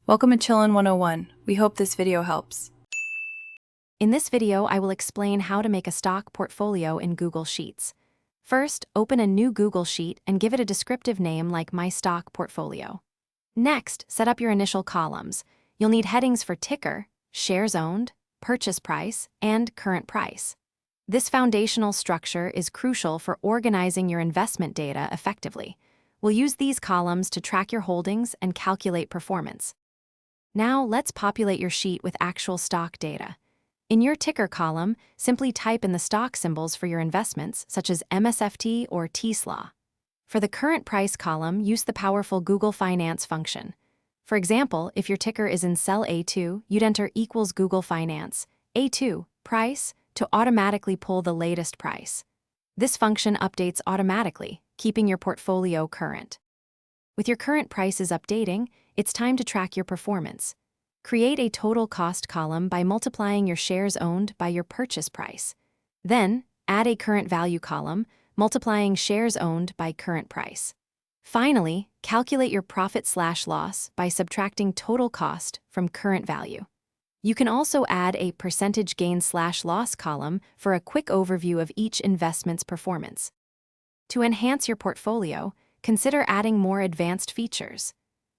Welcome to Chillin' 101. We hope this video helps. In this video, I will explain how to make a stock portfolio in Google Sheets. First, open a new Google Sheet and give it a descriptive name like My Stock Portfolio. Next, set up your initial columns. You'll need headings for ticker, shares owned, purchase price, and current price. This foundational structure is crucial for organizing your investment data effectively. We'll use these columns to track your holdings and calculate performance. Now, let's populate your sheet with actual stock data. In your ticker column, simply type in the stock symbols for your investments, such as MSFT or TSLA. For the current price column, use the powerful Google Finance function. For example, if your ticker is in cell A2, you'd enter equals Google Finance, A2, price, to automatically pull the latest price. This function updates automatically, keeping your portfolio current. With your current prices updating, it's time to track your performance. Create a total cost column by multiplying your shares owned by your purchase price. Then, add a current value column, multiplying shares owned by current price. Finally, calculate your profit/loss by subtracting total cost from current value. You can also add a percentage gain/loss column for a quick overview of each investment's performance. To enhance your portfolio, consider adding more advanced features.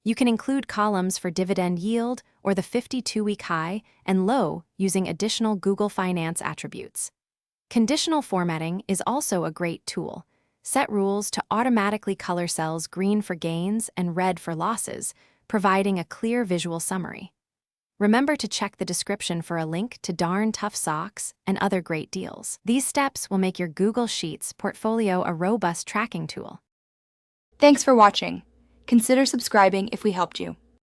You can include columns for dividend yield or the 52-week high and low using additional Google Finance attributes. Conditional formatting is also a great tool. Set rules to automatically color cells green for gains and red for losses, providing a clear visual summary. Remember to check the description for a link to Darn Tough Socks and other great deals. These steps will make your Google Sheets portfolio a robust tracking tool. Thanks for watching. Consider subscribing if we helped you.